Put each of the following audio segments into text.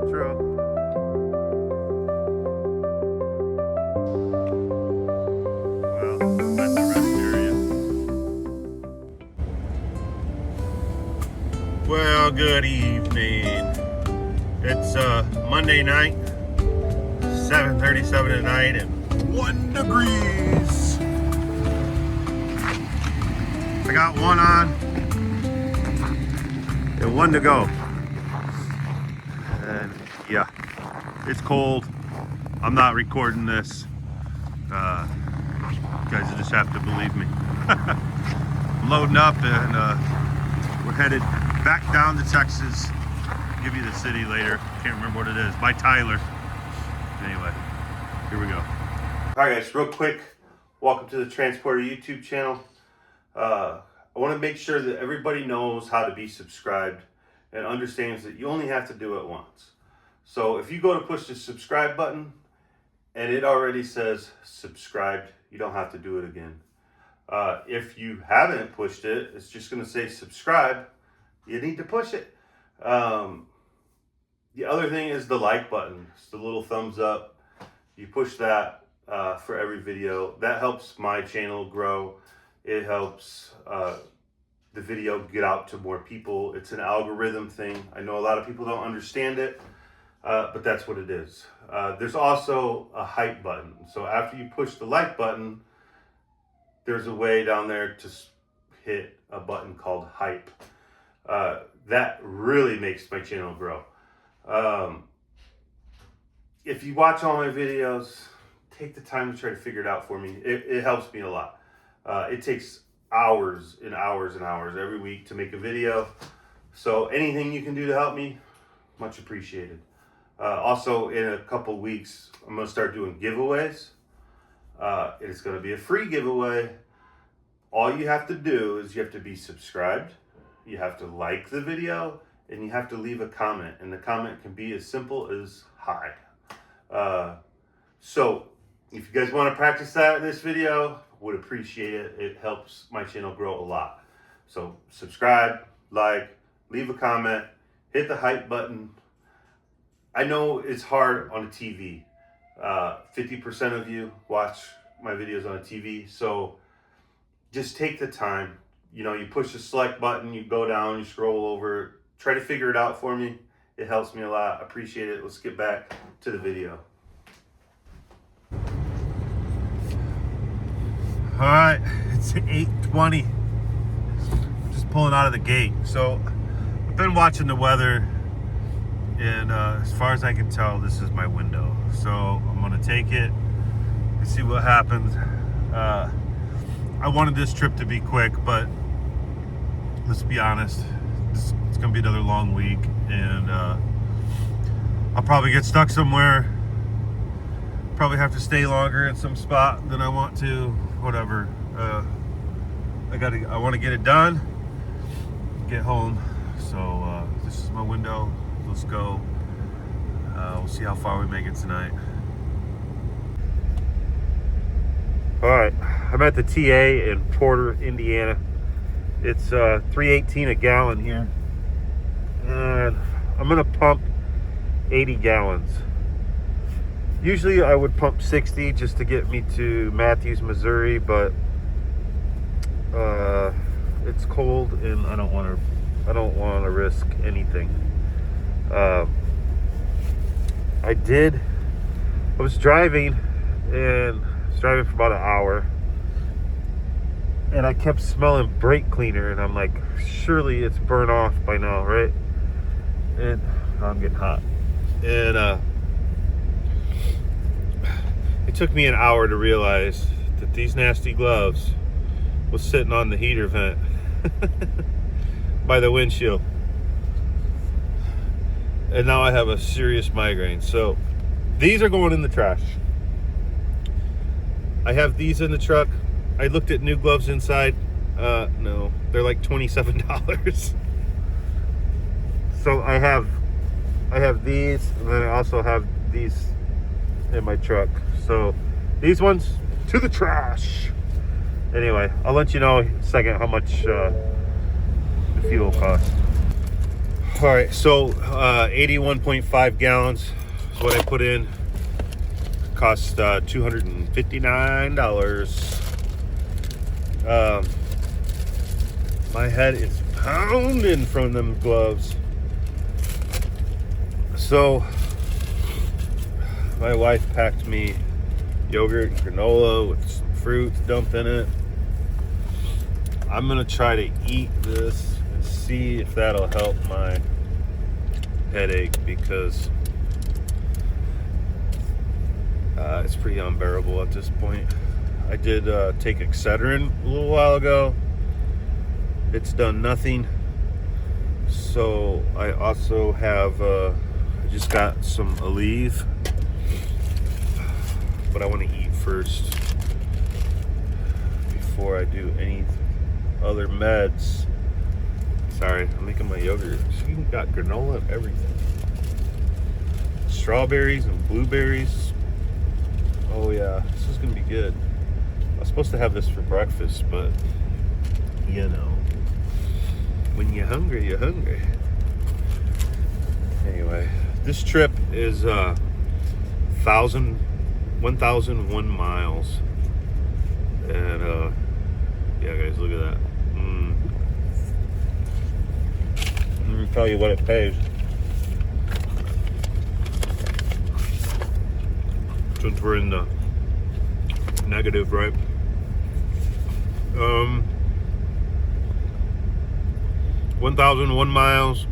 Metro. Well, that's the rest area. Well, good evening. It's Monday night, 7:37 at night, and 1 degrees. I got one on and one to go. And yeah, it's cold. I'm not recording this. You guys just have to believe me. I'm loading up and we're headed back down to Texas. I'll give you the city later. Can't remember what it is. By Tyler. Anyway, here we go. All right, guys, real quick. Welcome to the Transporter YouTube channel. I want to make sure that everybody knows how to be subscribed and understands that you only have to do it once. So if you go to push the subscribe button and it already says subscribed, you don't have to do it again. If you haven't pushed it, it's just going to say subscribe. You need to push it. The other thing is the like button. It's the little thumbs up. You push that for every video. That helps my channel grow. It helps the video get out to more people. It's an algorithm thing. I know a lot of people don't understand it, but that's what it is. There's also a hype button. So after you push the like button, there's a way down there to hit a button called hype. That really makes my channel grow. If you watch all my videos, take the time to try to figure it out for me. It helps me a lot. It takes hours and hours and hours every week to make a video. So anything you can do to help me, much appreciated. Also, in a couple weeks, I'm going to start doing giveaways. It's going to be a free giveaway. All you have to do is you have to be subscribed. You have to like the video and you have to leave a comment. And the comment can be as simple as hi. So if you guys want to practice that in this video, would appreciate it. It helps my channel grow a lot. So subscribe, like, leave a comment, hit the hype button. I know it's hard on a TV. 50% of you watch my videos on a TV. So just take the time. You know, you push the select button, you go down, you scroll over, try to figure it out for me. It helps me a lot. Appreciate it. Let's get back to the video. All right, it's 8:20. Just pulling out of the gate. So I've been watching the weather, and as far as I can tell, this is my window. So I'm gonna take it and see what happens. I wanted this trip to be quick, but let's be honest, it's gonna be another long week, and I'll probably get stuck somewhere. Probably have to stay longer in some spot than I want to. Whatever. I want to get it done. Get home. So this is my window. Let's go. We'll see how far we make it tonight. All right, I'm at the TA in Porter, Indiana. It's $3.18 a gallon here, and I'm gonna pump 80 gallons. Usually I would pump 60 just to get me to Matthews, Missouri, but it's cold and I don't want to risk anything. I was driving for about an hour, and I kept smelling brake cleaner, and I'm like, surely it's burnt off by now, right? And I'm getting hot. And it took me an hour to realize that these nasty gloves was sitting on the heater vent by the windshield. And now I have a serious migraine. So these are going in the trash. I have these in the truck. I looked at new gloves inside. No, they're like $27. So I have these, and then I also have these in my truck. So these ones to the trash. Anyway, I'll let you know in a second how much the fuel costs. All right, so 81.5 gallons is what I put in. Cost $259. My head is pounding from them gloves. So my wife packed me yogurt and granola with some fruits dumped in it. I'm gonna try to eat this and see if that'll help my headache, because it's pretty unbearable at this point. I did take Excedrin a little while ago. It's done nothing. So I also have I just got some Aleve, but I want to eat first before I do any other meds. Sorry, I'm making my yogurt. You got granola and everything. Strawberries and blueberries. Oh yeah, this is gonna be good. I was supposed to have this for breakfast, but you know, when you're hungry, you're hungry. Anyway, this trip is 1,001 miles, and yeah, guys, look at that. Let me tell you what it pays. Since we're in the negative, right? 1,001 miles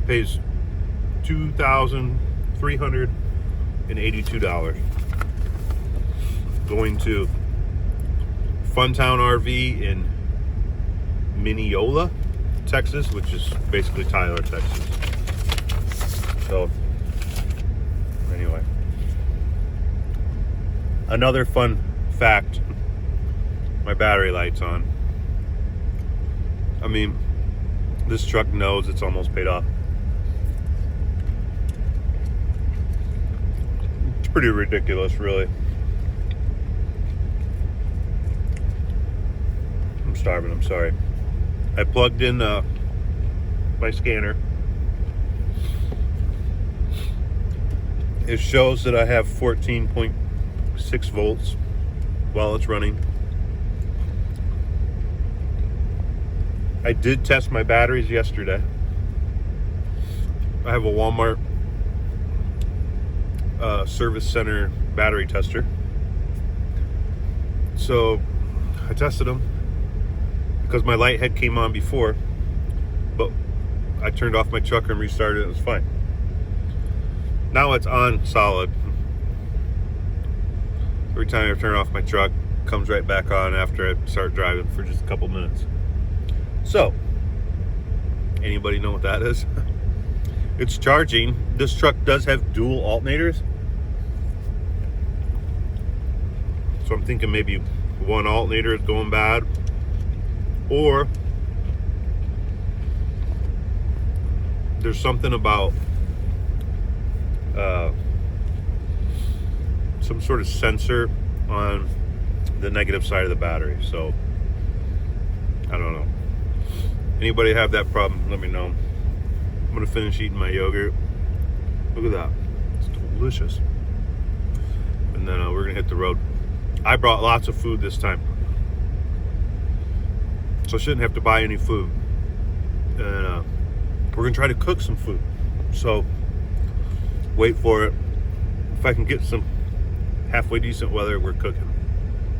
pays $2,382. Going to Funtown RV in Mineola, Texas, which is basically Tyler, Texas. So anyway, another fun fact, my battery light's on. I mean, this truck knows it's almost paid off. It's pretty ridiculous, really. I'm starving, I'm sorry. I plugged in my scanner. It shows that I have 14.6 volts while it's running. I did test my batteries yesterday. I have a Walmart service center battery tester. So I tested them because my light had came on before, but I turned off my truck and restarted it. It was fine. Now it's on solid. Every time I turn off my truck, it comes right back on after I start driving for just a couple minutes. So, anybody know what that is? It's charging. This truck does have dual alternators. So I'm thinking maybe one alternator is going bad, or there's something about some sort of sensor on the negative side of the battery. So I don't know. Anybody have that problem, let me know. I'm gonna finish eating my yogurt. Look at that, it's delicious. And then we're gonna hit the road. I brought lots of food this time, so I shouldn't have to buy any food. And we're gonna try to cook some food. So wait for it. If I can get some halfway decent weather, we're cooking.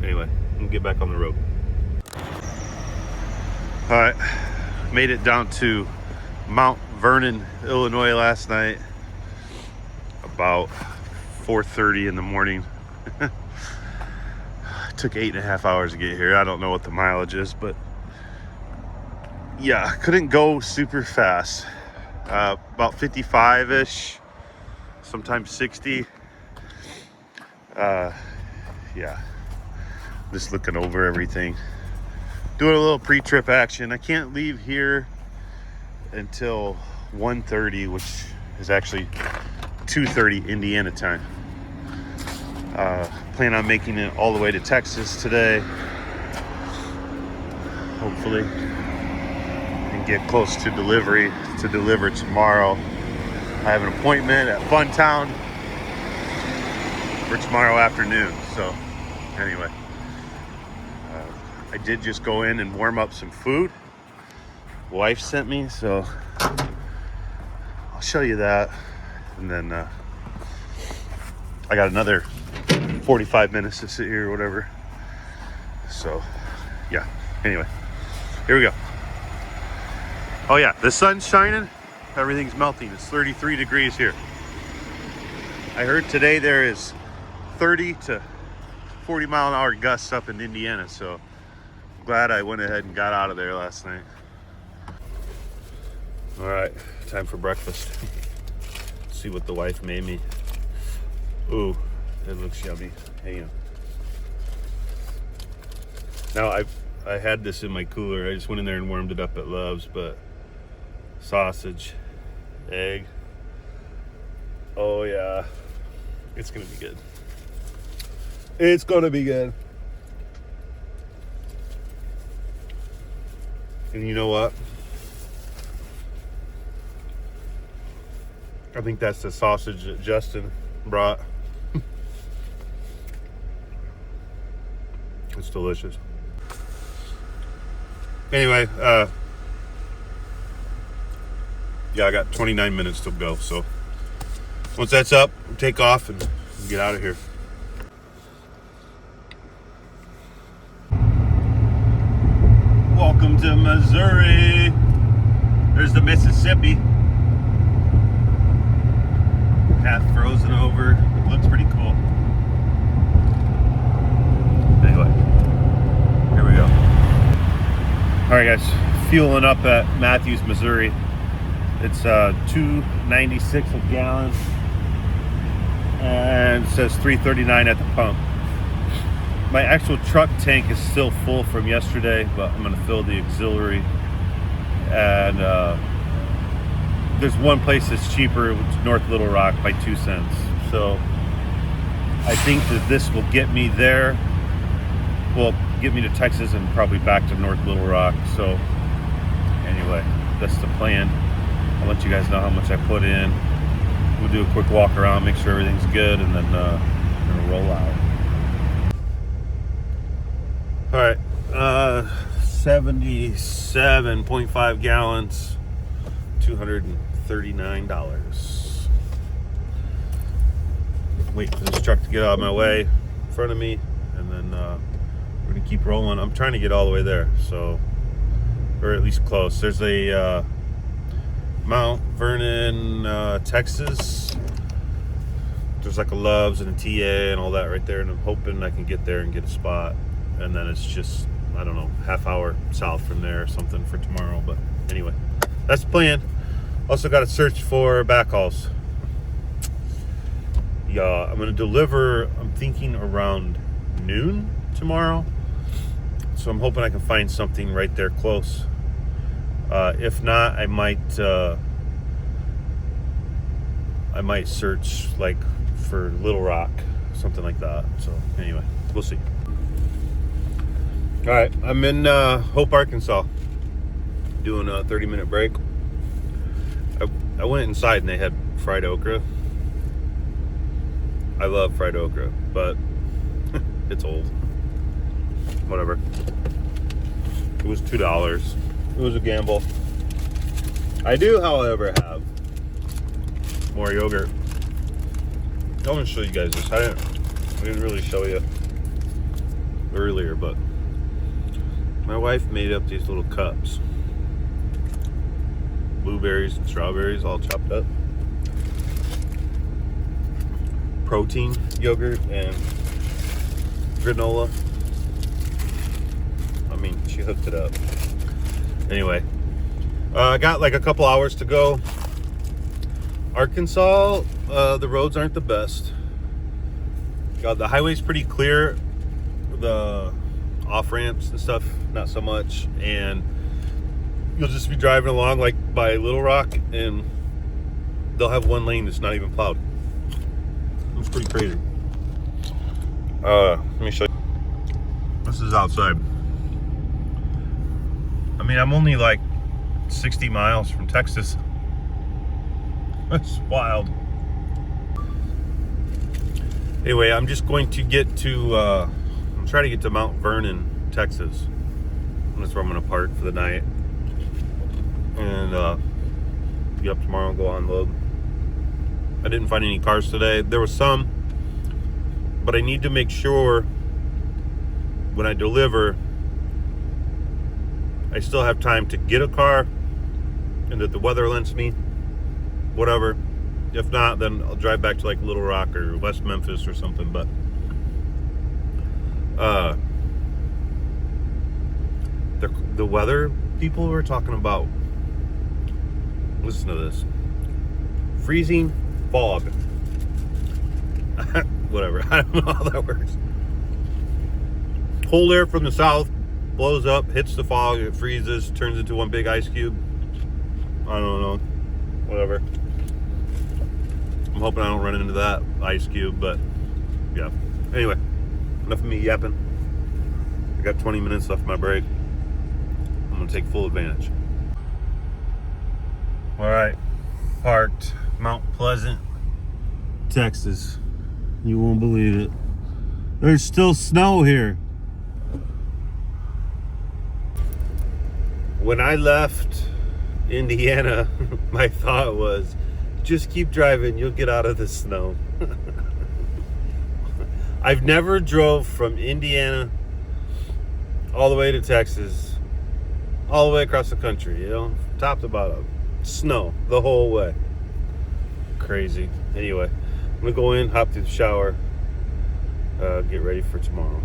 Anyway, I'm gonna get back on the road. All right, made it down to Mount Vernon, Illinois last night, about 4:30 in the morning. It took 8.5 hours to get here. I don't know what the mileage is, but yeah, couldn't go super fast. About 55-ish, sometimes 60. Yeah, just looking over everything. Doing a little pre-trip action. I can't leave here until 1:30, which is actually 2:30 Indiana time. Plan on making it all the way to Texas today, hopefully, and get close to delivery to deliver tomorrow. I have an appointment at Funtown for tomorrow afternoon. So anyway, I did just go in and warm up some food. Wife sent me, so I'll show you that. And then I got another 45 minutes to sit here or whatever. So yeah, anyway, here we go. Oh yeah, the sun's shining, everything's melting. It's 33 degrees here. I heard today there is 30 to 40 mile an hour gusts up in Indiana, so I'm glad I went ahead and got out of there last night. All right, time for breakfast. Let's see what the wife made me. Ooh, it looks yummy. Hang on. Now I had this in my cooler. I just went in there and warmed it up at Love's, but sausage, egg. Oh yeah, it's gonna be good. It's gonna be good. And you know what? I think that's the sausage that Justin brought. It's delicious. Anyway, yeah, I got 29 minutes to go. So once that's up, we'll take off and get out of here. Welcome to Missouri. There's the Mississippi. Half frozen over. Looks pretty cool. Anyway, here we go. All right, guys, fueling up at Matthews, Missouri. It's $2.96 a gallon, and it says $3.39 at the pump. My actual truck tank is still full from yesterday, but I'm gonna fill the auxiliary. And there's one place that's cheaper, which is North Little Rock, by 2 cents. So I think that this will get me there. Well, get me to Texas and probably back to North Little Rock. So anyway, that's the plan. I'll let you guys know how much I put in. We'll do a quick walk around, make sure everything's good, and then we're gonna roll out. All right, 77.5 gallons, $239. Wait for this truck to get out of my way in front of me, and then we're gonna keep rolling. I'm trying to get all the way there, so, or at least close. There's a Mount Vernon, Texas. There's like a Love's and a TA and all that right there, and I'm hoping I can get there and get a spot. And then it's just, I don't know, half hour south from there or something for tomorrow. But anyway, that's the plan. Also got to search for backhauls. Yeah, I'm going to deliver, I'm thinking around noon tomorrow. So I'm hoping I can find something right there close. If not, I might search like for Little Rock, something like that. So anyway, we'll see. All right, I'm in Hope, Arkansas, doing a 30-minute break. I went inside and they had fried okra. I love fried okra, but it's old. Whatever. It was $2. It was a gamble. I do, however, have more yogurt. I want to show you guys this. I didn't really show you earlier, but my wife made up these little cups. Blueberries and strawberries all chopped up. Protein yogurt and granola. I mean, she hooked it up. Anyway, I got like a couple hours to go. Arkansas, the roads aren't the best. The highway's pretty clear. The off ramps and stuff, not so much. And you'll just be driving along like by Little Rock, and they'll have one lane that's not even plowed. It's pretty crazy. Let me show you. This is outside. I mean, I'm only like 60 miles from Texas. That's wild. Anyway, I'm just going to get to, I'm trying to get to Mount Vernon, Texas. That's where I'm going to park for the night. And be up tomorrow and go unload. I didn't find any cars today. There was some, but I need to make sure when I deliver, I still have time to get a car and that the weather lets me, whatever. If not, then I'll drive back to like Little Rock or West Memphis or something. But the weather people were talking about, listen to this, freezing fog. Whatever, I don't know how that works. Cold air from the south blows up, hits the fog, it freezes, turns into one big ice cube. I don't know, whatever. I'm hoping I don't run into that ice cube, but yeah. Anyway, enough of me yapping. I got 20 minutes left of my break. I'm gonna take full advantage. All right, parked Mount Pleasant, Texas. You won't believe it. There's still snow here. When I left Indiana, my thought was, just keep driving, you'll get out of the snow. I've never drove from Indiana all the way to Texas, all the way across the country, you know, top to bottom. Snow the whole way. Crazy. Anyway, I'm gonna go in, hop through the shower, get ready for tomorrow.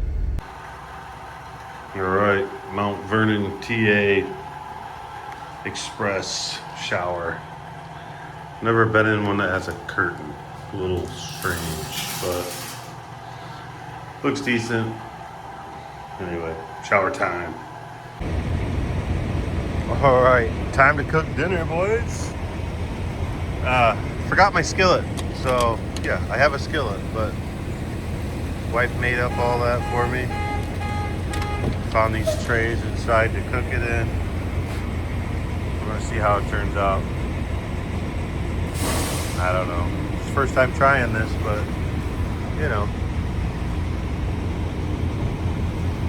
All right, Mount Vernon, TA Express shower. Never been in one that has a curtain. A little strange, but looks decent. Anyway, shower time. All right, time to cook dinner, boys. Forgot my skillet. So yeah, I have a skillet, but wife made up all that for me. Found these trays inside to cook it in. I'm gonna see how it turns out. I don't know. It's the first time trying this, but you know,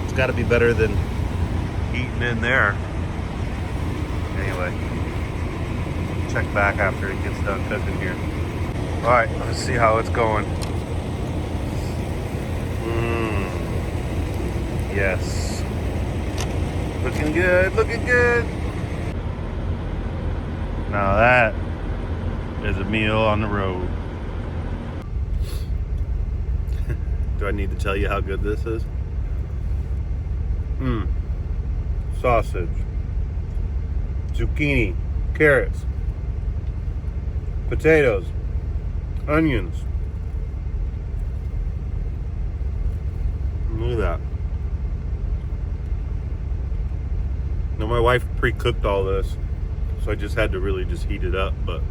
it's got to be better than eating in there. Anyway, check back after it gets done cooking here. All right, let's see how it's going. Yes, looking good, looking good. Now that is a meal on the road. Do I need to tell you how good this is? Sausage, zucchini, carrots, potatoes, onions. Look at that. Now my wife pre-cooked all this, so I just had to really just heat it up, but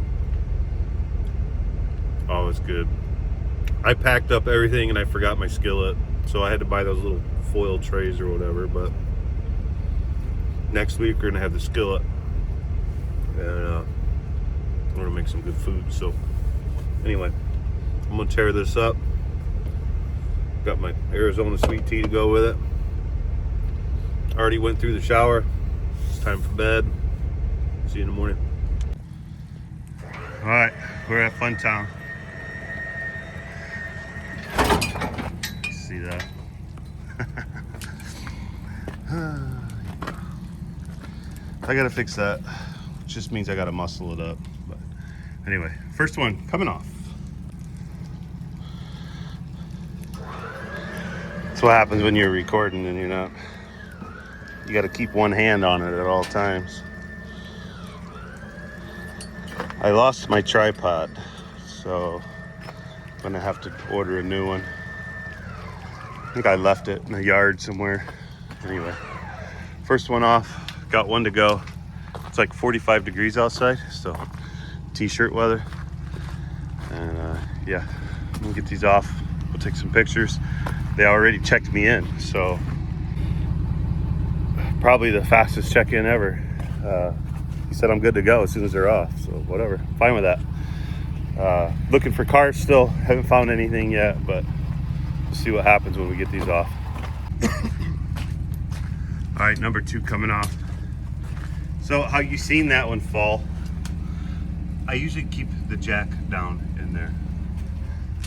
oh, it's good. I packed up everything and I forgot my skillet, so I had to buy those little foil trays or whatever, but next week we're gonna have the skillet, and I'm gonna make some good food. So anyway, I'm gonna tear this up. Got my Arizona sweet tea to go with it. Already went through the shower. It's time for bed. See you in the morning. All right, we're at Fun Town. See that? I gotta fix that. It just means I gotta muscle it up. But anyway, first one coming off. That's what happens when you're recording and you're not. You gotta keep one hand on it at all times. I lost my tripod, so I'm gonna have to order a new one. I think I left it in the yard somewhere. Anyway, first one off, got one to go. It's like 45 degrees outside, so t-shirt weather. And yeah, I'm gonna get these off. We'll take some pictures. They already checked me in, so probably the fastest check-in ever. he said I'm good to go as soon as they're off. So whatever, fine with that. Looking for cars still. Haven't found anything yet, but we'll see what happens when we get these off. All right, number 2 coming off. So how you seen that one fall? I usually keep the jack down in there,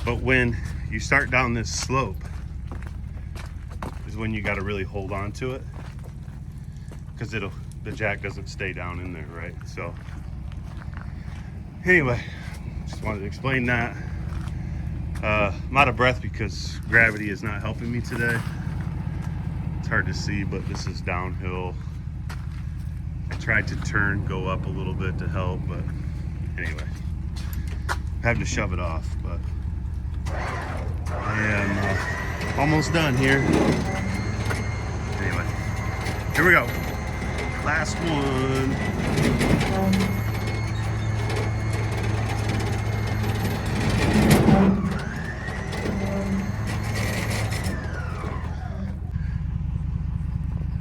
but when you start down this slope is when you got to really hold on to it, because the jack doesn't stay down in there, right? So anyway, just wanted to explain that. I'm out of breath because gravity is not helping me today. It's hard to see, but this is downhill. I tried to go up a little bit to help, but anyway, I have to shove it off, but I am almost done here. Anyway, here we go. Last one.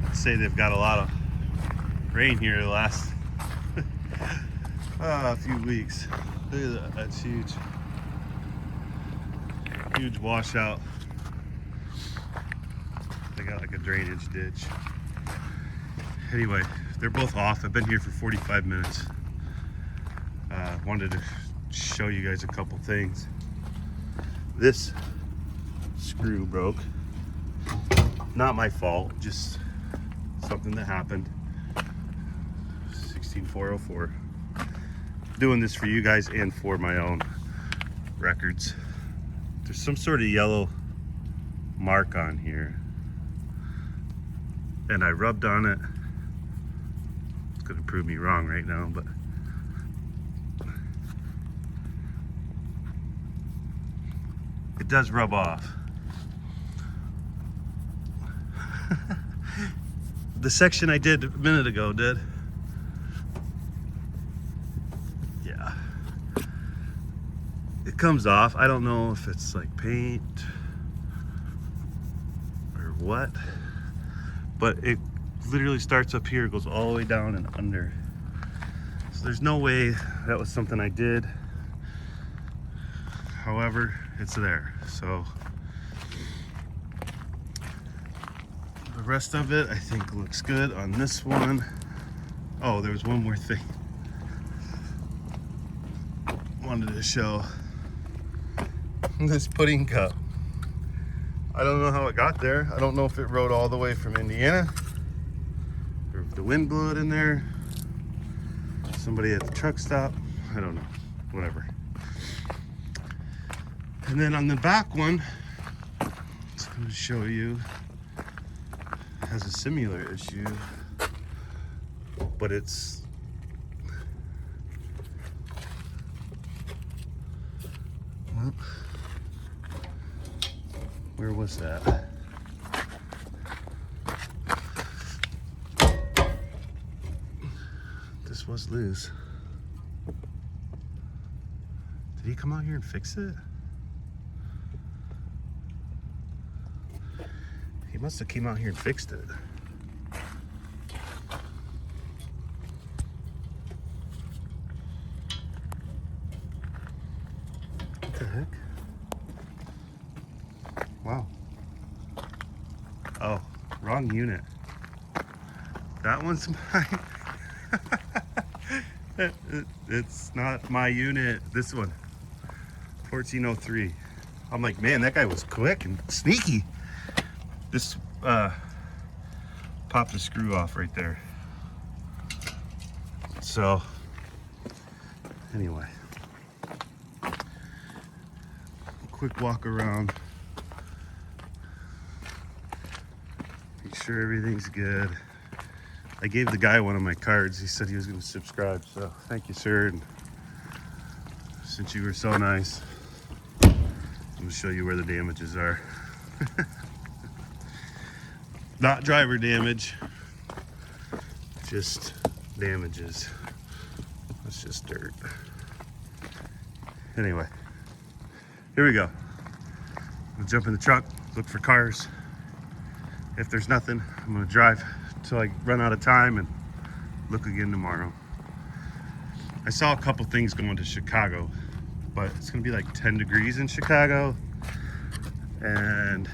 I'd say they've got a lot of rain here the last a few weeks. Look at that, that's huge. Huge washout. They got like a drainage ditch. Anyway, they're both off. I've been here for 45 minutes. Wanted to show you guys a couple things. This screw broke. Not my fault, just something that happened. 16404. Doing this for you guys and for my own records. There's some sort of yellow mark on here, and I rubbed on it. It's gonna prove me wrong right now, but it does rub off. The section I did a minute ago did. Yeah. It comes off. I don't know if it's like paint or what, but it literally starts up here, goes all the way down and under. So there's no way that was something I did. However, it's there. So the rest of it I think looks good on this one. Oh, there was one more thing wanted to show. This pudding cup, I don't know how it got there. I don't know if it rode all the way from Indiana or if the wind blew it in there. Somebody at the truck stop, I don't know, whatever. And then on the back one, I'm just going to show you, has a similar issue, but it's well, where was that? This was loose. Did he come out here and fix it? He must have came out here and fixed it. What the heck? Wow. Oh, wrong unit. That one's mine. It's not my unit. This one, 1403. I'm like, man, that guy was quick and sneaky. This popped the screw off right there. So anyway, quick walk around, make sure everything's good. I gave the guy one of my cards. He said he was going to subscribe, so thank you, sir. And since you were so nice, I'm going to show you where the damages are. Not driver damage, just damages. That's just dirt. Anyway, here we go. We'll jump in the truck, look for cars. If there's nothing, I'm gonna drive till I run out of time and look again tomorrow. I saw a couple things going to Chicago, but it's gonna be like 10 degrees in Chicago and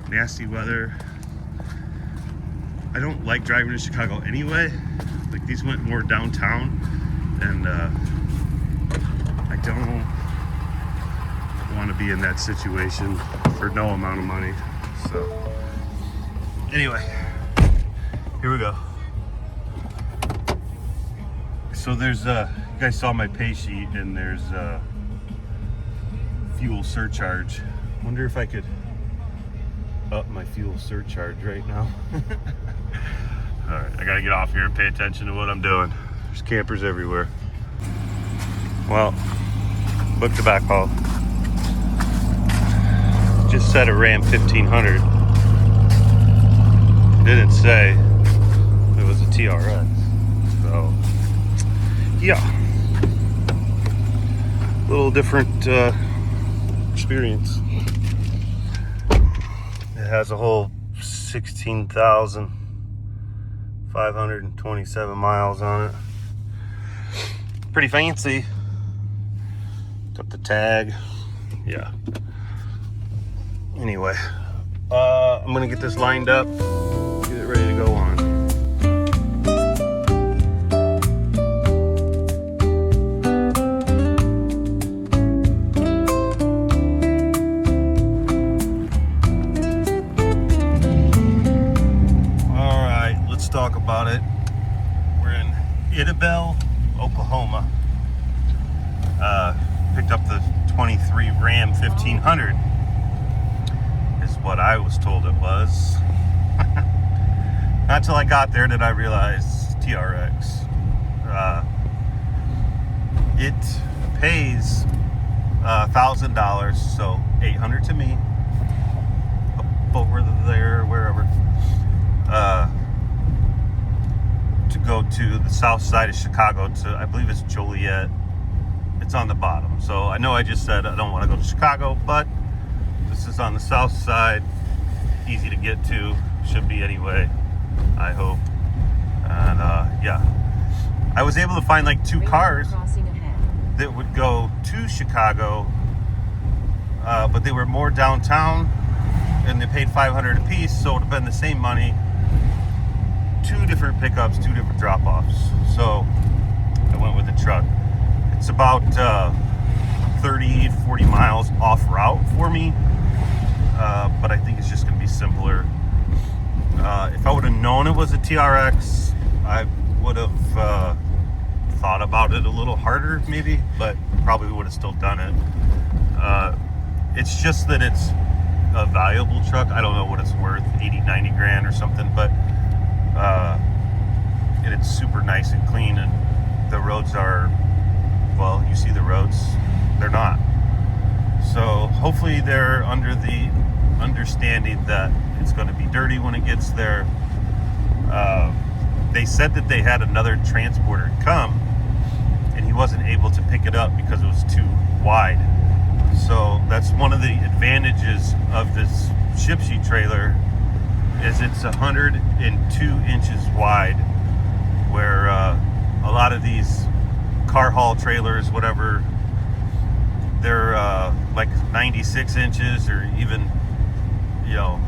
nasty weather. I don't like driving to Chicago anyway. Like, these went more downtown, and I don't want to be in that situation for no amount of money. So anyway, here we go. So there's you guys saw my pay sheet, and there's fuel surcharge. Wonder if I could up my fuel surcharge right now. All right, I gotta get off here and pay attention to what I'm doing. There's campers everywhere. Well, booked the backhaul. Just said a Ram 1500. Didn't say it was a TRX. So, yeah, a little different experience. It has a whole 16,527 miles on it. Pretty fancy. Got the tag. Yeah. Anyway, I'm gonna get this lined up, get it ready to go on. Talk about it. We're in Idabel, Oklahoma. Picked up the 23 Ram 1500 is what I was told it was. Not till I got there did I realize TRX. It pays $1,000, so $800 to me, up over there, wherever. To go to the south side of Chicago to, I believe it's Joliet. It's on the bottom. So I know I just said I don't want to go to Chicago, but this is on the south side, easy to get to, should be anyway, I hope. And yeah, I was able to find like 2 cars that would go to Chicago, but they were more downtown, and they paid $500 a piece, so it would have been the same money. 2 different pickups, 2 different drop-offs. So I went with the truck. It's about 30 to 40 miles off route for me, but I think it's just going to be simpler. If I would have known it was a TRX, I would have thought about it a little harder maybe, but probably would have still done it. It's just that it's a valuable truck. I don't know what it's worth, 80, 90 grand or something, but and it's super nice and clean, and the roads are, well, you see the roads, they're not. So hopefully they're under the understanding that it's going to be dirty when it gets there. They said that they had another transporter come, and he wasn't able to pick it up because it was too wide. So that's one of the advantages of this ship sheet trailer, is it's 102 inches wide, where a lot of these car haul trailers, whatever, they're like 96 inches, or even, you know,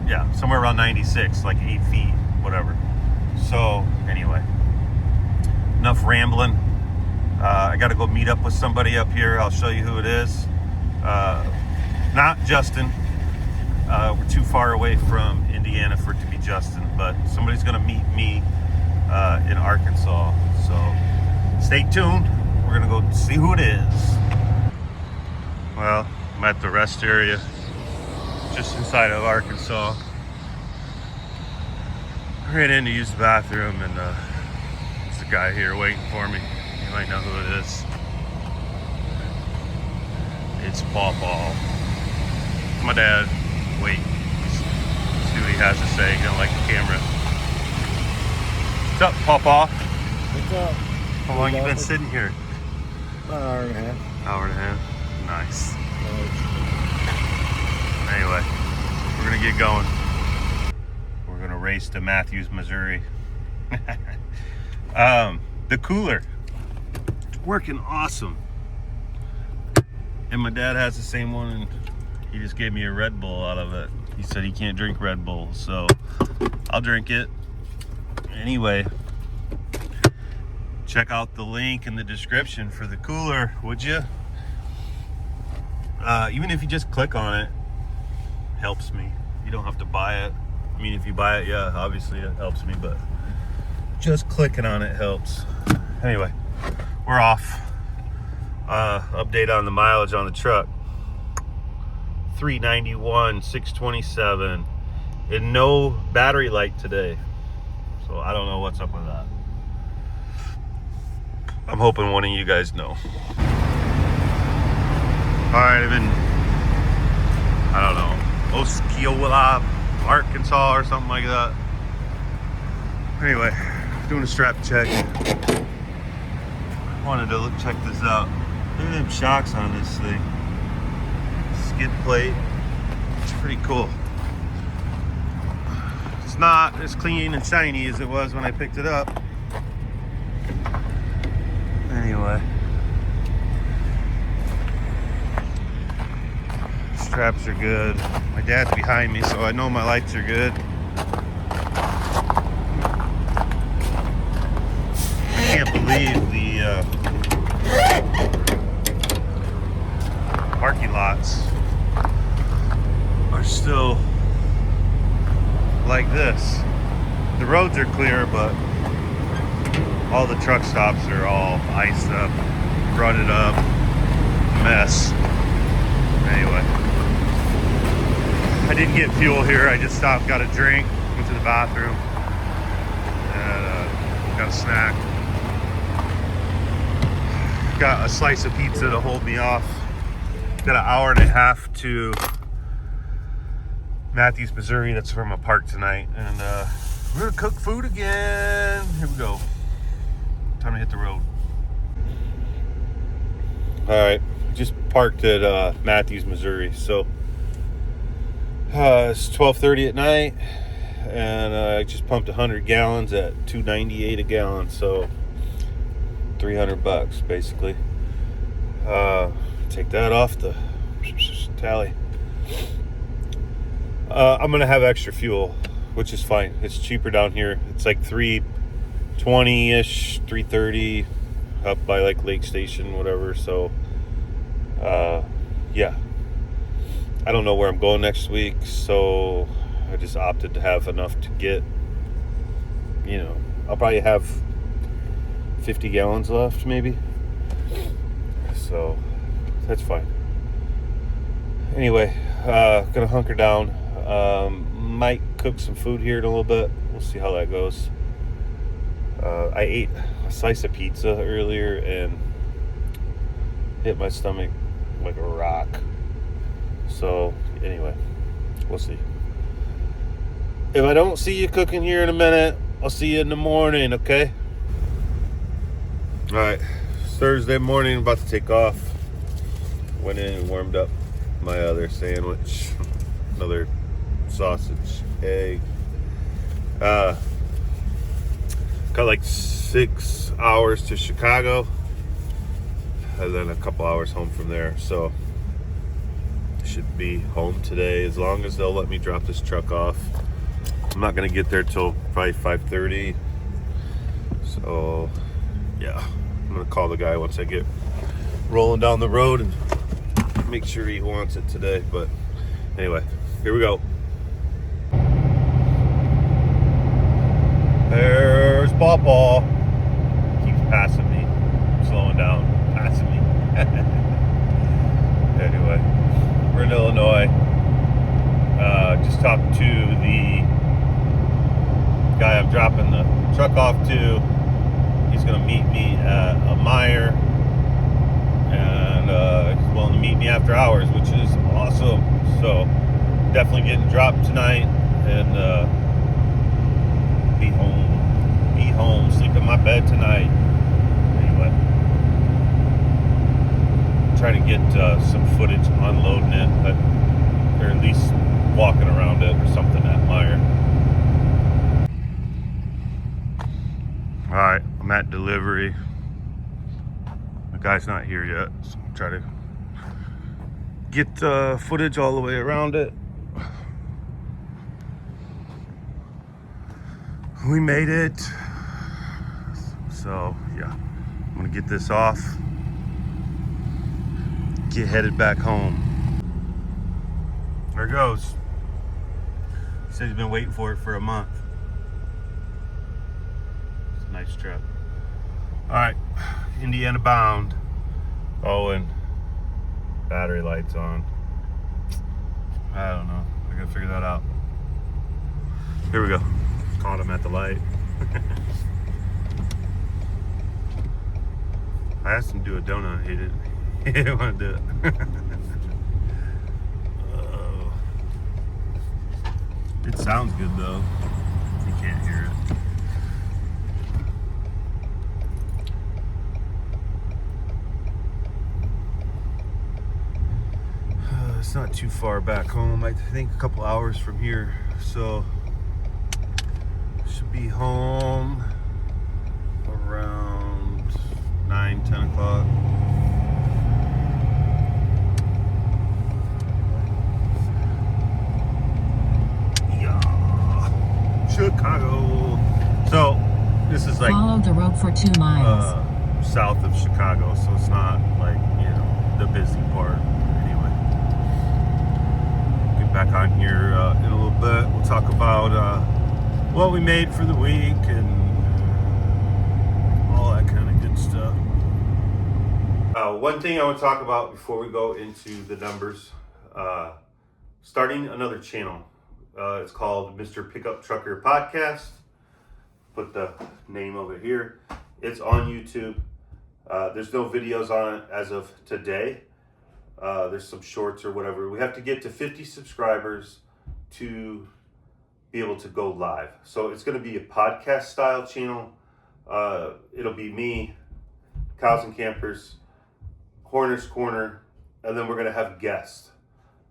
yeah, somewhere around 96, like 8 feet, whatever. So anyway, enough rambling. I got to go meet up with somebody up here. I'll show you who it is. Not Justin. We're too far away from Indiana for it to be Justin, but somebody's going to meet me in Arkansas. So stay tuned. We're going to go see who it is. Well, I'm at the rest area just inside of Arkansas. I ran in to use the bathroom, and there's a guy here waiting for me. You might know who it is. It's Paw Paw. My dad. Wait, see what he has to say. He don't like the camera. What's up, Paw Paw? What's up? How long you been sitting here? About an hour and a half. Hour and a half. Nice. Anyway, we're gonna get going. We're gonna race to Matthews, Missouri. The cooler. working awesome. And my dad has the same one, and he just gave me a Red Bull out of it. He said he can't drink Red Bull, so I'll drink it. Anyway, check out the link in the description for the cooler, would you? Even if you just click on it, helps me. You don't have to buy it. I mean, if you buy it, yeah, obviously it helps me, but just clicking on it helps. Anyway, we're off. Update on the mileage on the truck. 391, 627, and no battery light today. So I don't know what's up with that. I'm hoping one of you guys know. Alright, I'm in, I don't know, Osceola, Arkansas or something like that. Anyway, doing a strap check. Wanted to check this out. Look at them shocks on this thing. Skid plate. It's pretty cool. It's not as clean and shiny as it was when I picked it up. Anyway. Straps are good. My dad's behind me, so I know my lights are good. I can't believe the parking lots are still like this. The roads are clear, but all the truck stops are all iced up, rutted up, mess. Anyway, I didn't get fuel here. I just stopped, got a drink, went to the bathroom, and got a snack. Got a slice of pizza to hold me off. Got an hour and a half to Matthews, Missouri. That's where I'm gonna park tonight, and we're gonna cook food again. Here we go. Time to hit the road. All right, just parked at Matthews, Missouri. So it's 12:30 at night, and I just pumped 100 gallons at $2.98 a gallon. So $300 basically. Take that off the tally. I'm gonna have extra fuel, which is fine. It's cheaper down here. It's like $3.20-ish, $3.30 up by like Lake Station, whatever. So yeah, I don't know where I'm going next week, so I just opted to have enough to get, you know, I'll probably have 50 gallons left maybe, so that's fine. Anyway, gonna hunker down. Might cook some food here in a little bit. We'll see how that goes. I ate a slice of pizza earlier and hit my stomach like a rock. So anyway, we'll see. If I don't see you cooking here in a minute, I'll see you in the morning, okay? All right, it's Thursday morning, about to take off. Went in and warmed up my other sandwich, another sausage, egg. Got like 6 hours to Chicago, and then a couple hours home from there. So should be home today, as long as they'll let me drop this truck off. I'm not gonna get there till probably 5:30. So yeah, I'm gonna call the guy once I get rolling down the road and make sure he wants it today. But anyway, here we go. There's Pawpaw. Keeps passing me, slowing down, passing me. Anyway, we're in Illinois. Just talked to the guy I'm dropping the truck off to. He's gonna meet me at a Meijer, and he's willing to meet me after hours, which is awesome. So definitely getting dropped tonight, and be home, sleep in my bed tonight. Anyway, try to get some footage unloading it, or at least walking around it or something at Meijer. All right, I'm at delivery. guy's not here yet, so I'm trying to get footage all the way around it. We made it. So yeah, I'm gonna get this off, get headed back home. There it goes. He said he's been waiting for it for a month. It's a nice trip. All right, Indiana bound. Oh, and battery lights on. I don't know. I gotta figure that out. Here we go. Caught him at the light. I asked him to do a donut. He didn't. He didn't want to do it. It sounds good though. You can't hear it. It's not too far back home. I think a couple hours from here. So should be home around 9-10 o'clock. Yeah. Chicago. So this is like follow the road for 2 miles. South of Chicago, so it's not like, you know, the busy part. Anyway, get back on here in a little bit. We'll talk about what we made for the week and all that kind of good stuff. One thing I want to talk about before we go into the numbers, starting another channel. It's called Mr. Pickup Trucker Podcast. Put the name of it here. It's on YouTube. There's no videos on it as of today. There's some shorts or whatever. We have to get to 50 subscribers to be able to go live. So it's going to be a podcast style channel. It'll be me, Cows and Campers, Horner's Corner, and then we're going to have guests.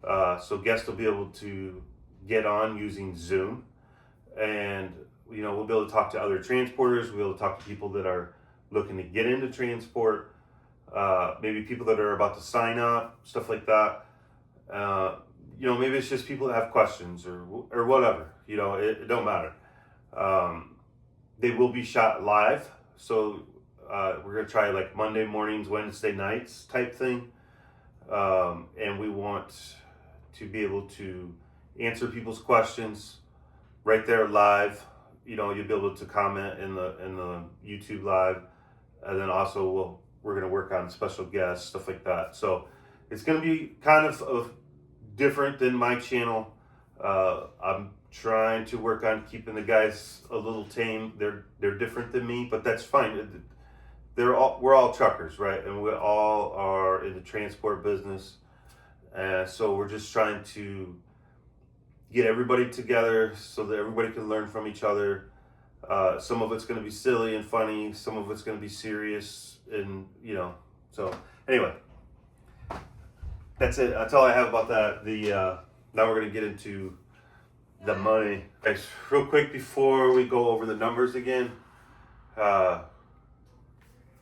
So guests will be able to get on using Zoom, and you know, we'll be able to talk to other transporters. We'll be able to talk to people that are looking to get into transport, maybe people that are about to sign up, stuff like that. You know, maybe it's just people that have questions or whatever. You know, it don't matter. They will be shot live, so we're gonna try like Monday mornings, Wednesday nights type thing, and we want to be able to answer people's questions right there live. You know, you'll be able to comment in the YouTube live, and then also we're going to work on special guests, stuff like that. So it's going to be kind of different than my channel. I'm trying to work on keeping the guys a little tame. They're different than me, but that's fine. We're all truckers, right? And we all are in the transport business, so we're just trying to get everybody together so that everybody can learn from each other. Some of it's going to be silly and funny. Some of it's going to be serious, and you know. So anyway, that's it. That's all I have about that. Now we're going to get into the money. Guys, real quick before we go over the numbers again.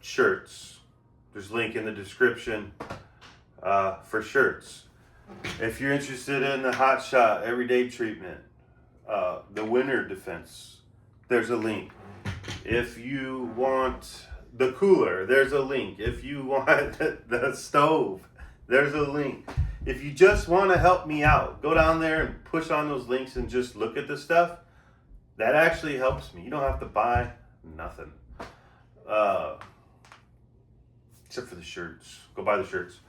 Shirts. There's a link in the description for shirts. If you're interested in the Hotshot everyday treatment, the winter defense, there's a link. If you want the cooler, there's a link. If you want the stove, there's a link. If you just want to help me out, go down there and push on those links and just look at the stuff. That actually helps me. You don't have to buy nothing. Except for the shirts. Go buy the shirts.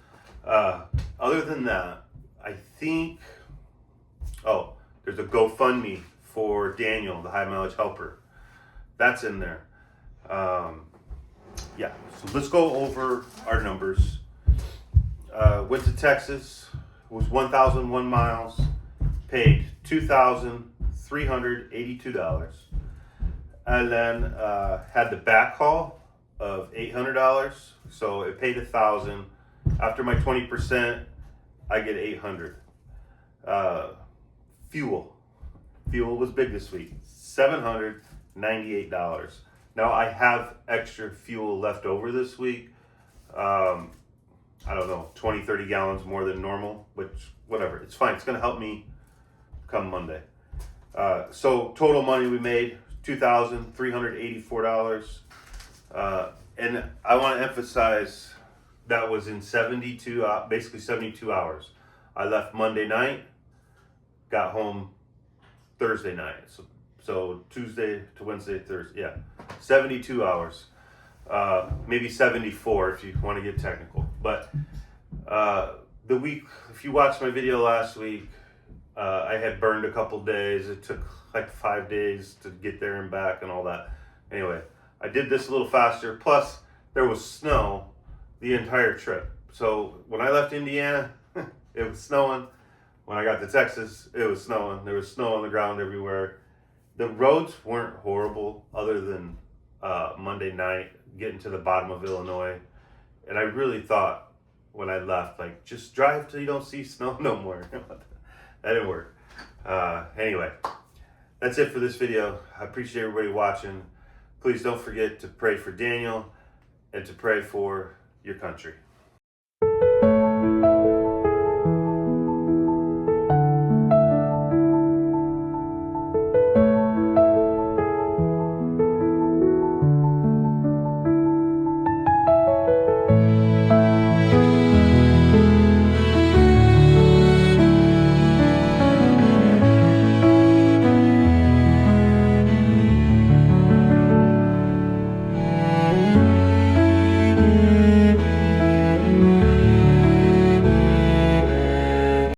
Other than that, I think, there's a GoFundMe for Daniel, the high mileage helper. That's in there. Yeah, so let's go over our numbers. Went to Texas, was 1,001 miles, paid $2,382. And then had the backhaul of $800, so it paid $1,000. After my 20%, I get $800. Fuel was big this week, $798. Now I have extra fuel left over this week. I don't know, 20, 30 gallons more than normal, which, whatever, it's fine. It's going to help me come Monday. So total money we made, $2,384. And I want to emphasize that was in basically 72 hours. I left Monday night, got home Thursday night. So Tuesday to Wednesday, Thursday, yeah, 72 hours. Maybe 74 if you want to get technical. But the week, if you watched my video last week, I had burned a couple days. It took like 5 days to get there and back and all that. Anyway, I did this a little faster. Plus, there was snow the entire trip. So when I left Indiana, it was snowing. When I got to Texas, it was snowing. There was snow on the ground everywhere. The roads weren't horrible other than Monday night, getting to the bottom of Illinois. And I really thought when I left, like, just drive till you don't see snow no more. That didn't work. Anyway, that's it for this video. I appreciate everybody watching. Please don't forget to pray for Daniel and to pray for your country.